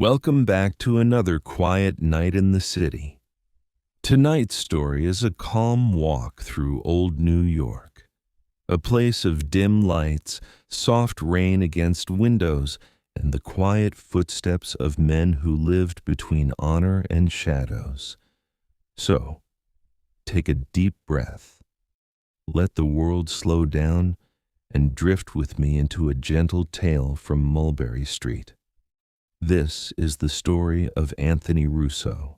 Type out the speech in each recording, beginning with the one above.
Welcome back to another quiet night in the city. Tonight's story is a calm walk through old New York, a place of dim lights, soft rain against windows, and the quiet footsteps of men who lived between honor and shadows. So, take a deep breath, let the world slow down, and drift with me into a gentle tale from Mulberry Street. This is the story of Anthony Russo,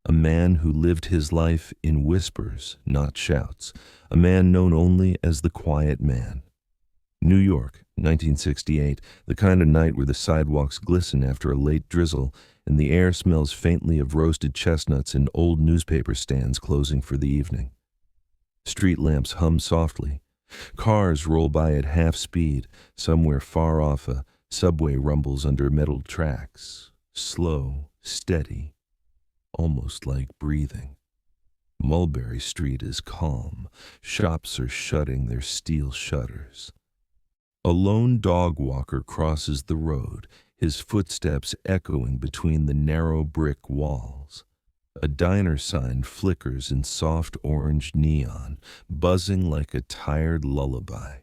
a man who lived his life in whispers, not shouts, a man known only as the Quiet Man. New York, 1968, the kind of night where the sidewalks glisten after a late drizzle and the air smells faintly of roasted chestnuts and old newspaper stands closing for the evening. Street lamps hum softly. Cars roll by at half speed. Somewhere far off, a subway rumbles under metal tracks, slow, steady, almost like breathing. Mulberry Street is calm. Shops are shutting their steel shutters. A lone dog walker crosses the road, his footsteps echoing between the narrow brick walls. A diner sign flickers in soft orange neon, buzzing like a tired lullaby.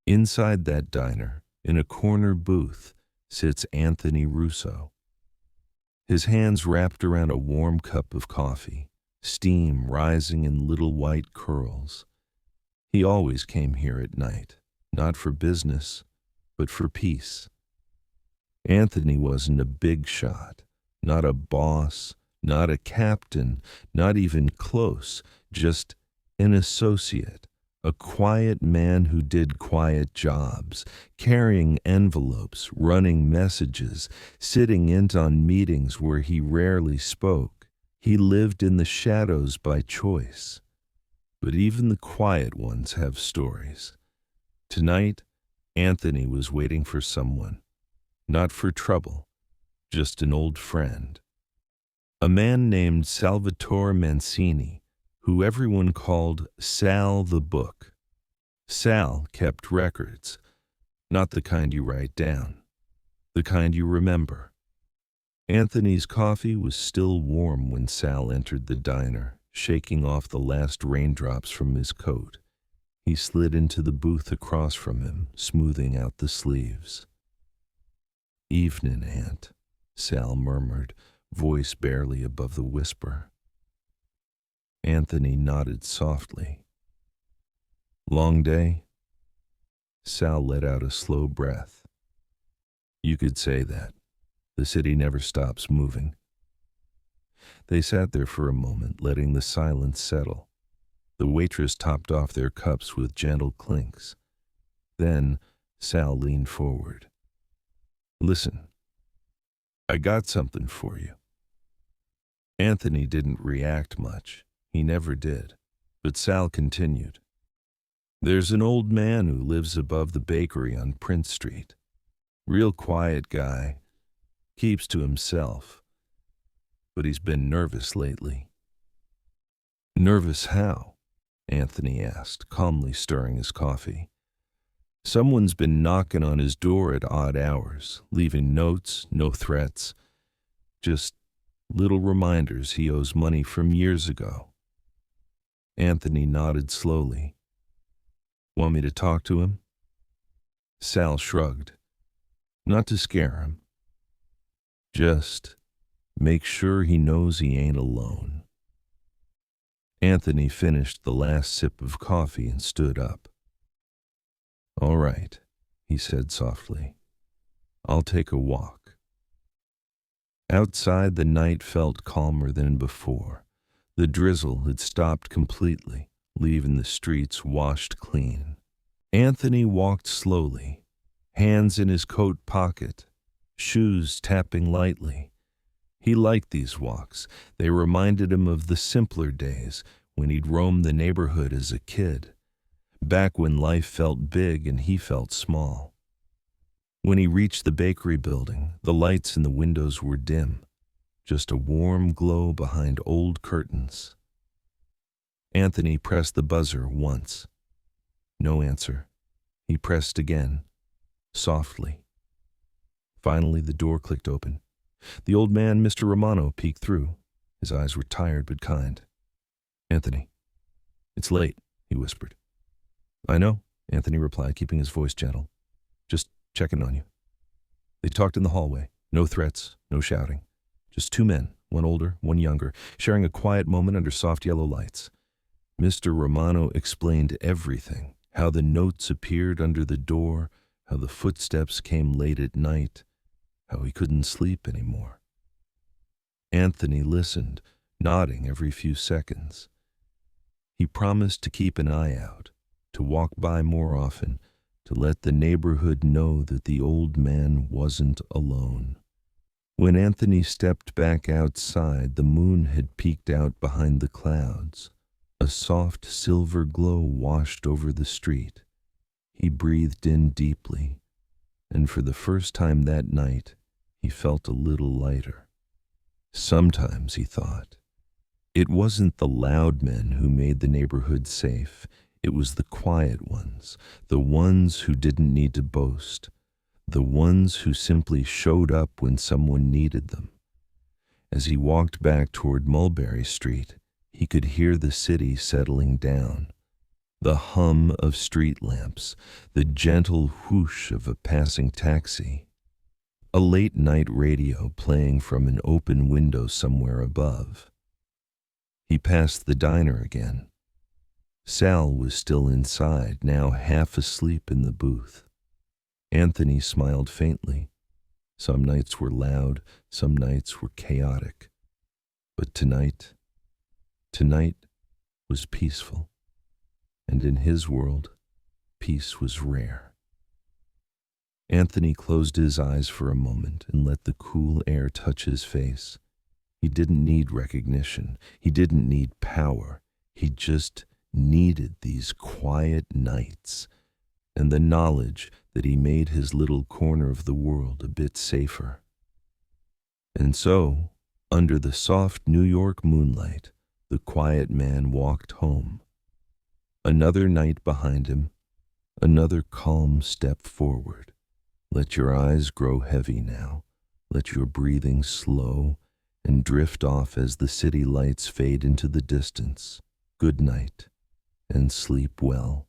Inside that diner, in a corner booth, sits Anthony Russo. His hands wrapped around a warm cup of coffee, steam rising in little white curls. He always came here at night, not for business, but for peace. Anthony wasn't a big shot, not a boss, not a captain, not even close, just an associate. A quiet man who did quiet jobs, carrying envelopes, running messages, sitting in on meetings where he rarely spoke. He lived in the shadows by choice. But even the quiet ones have stories. Tonight, Anthony was waiting for someone. Not for trouble, just an old friend. A man named Salvatore Mancini, who everyone called Sal the Book. Sal kept records, not the kind you write down, the kind you remember. Anthony's coffee was still warm when Sal entered the diner, shaking off the last raindrops from his coat. He slid into the booth across from him, smoothing out the sleeves. "Evenin', Aunt," Sal murmured, voice barely above the whisper. Anthony nodded softly. "Long day?" Sal let out a slow breath. "You could say that. The city never stops moving." They sat there for a moment, letting the silence settle. The waitress topped off their cups with gentle clinks. Then Sal leaned forward. "Listen, I got something for you." Anthony didn't react much. He never did. But Sal continued. "There's an old man who lives above the bakery on Prince Street. Real quiet guy. Keeps to himself. But he's been nervous lately." "Nervous how?" Anthony asked, calmly stirring his coffee. "Someone's been knocking on his door at odd hours, leaving notes, no threats. Just little reminders he owes money from years ago." Anthony nodded slowly. "Want me to talk to him?" Sal shrugged. "Not to scare him. Just make sure he knows he ain't alone." Anthony finished the last sip of coffee and stood up. "All right," he said softly. "I'll take a walk." Outside, the night felt calmer than before. The drizzle had stopped completely, leaving the streets washed clean. Anthony walked slowly, hands in his coat pocket, shoes tapping lightly. He liked these walks. They reminded him of the simpler days when he'd roamed the neighborhood as a kid, back when life felt big and he felt small. When he reached the bakery building, the lights in the windows were dim, just a warm glow behind old curtains. Anthony pressed the buzzer once. No answer. He pressed again, softly. Finally, the door clicked open. The old man, Mr. Romano, peeked through. His eyes were tired but kind. "Anthony, it's late," he whispered. "I know," Anthony replied, keeping his voice gentle. "Just checking on you." They talked in the hallway. No threats, no shouting. Just two men, one older, one younger, sharing a quiet moment under soft yellow lights. Mr. Romano explained everything, how the notes appeared under the door, how the footsteps came late at night, how he couldn't sleep anymore. Anthony listened, nodding every few seconds. He promised to keep an eye out, to walk by more often, to let the neighborhood know that the old man wasn't alone. When Anthony stepped back outside, the moon had peeked out behind the clouds. A soft silver glow washed over the street. He breathed in deeply, and for the first time that night, he felt a little lighter. Sometimes, he thought, it wasn't the loud men who made the neighborhood safe. It was the quiet ones, the ones who didn't need to boast, the ones who simply showed up when someone needed them. As he walked back toward Mulberry Street, he could hear the city settling down. The hum of street lamps, the gentle whoosh of a passing taxi, a late-night radio playing from an open window somewhere above. He passed the diner again. Sal was still inside, now half asleep in the booth. Anthony smiled faintly. Some nights were loud, some nights were chaotic. But tonight was peaceful. And in his world, peace was rare. Anthony closed his eyes for a moment and let the cool air touch his face. He didn't need recognition. He didn't need power. He just needed these quiet nights and the knowledge that he made his little corner of the world a bit safer. And so, under the soft New York moonlight, the quiet man walked home. Another night behind him, another calm step forward. Let your eyes grow heavy now. Let your breathing slow and drift off as the city lights fade into the distance. Good night, and sleep well.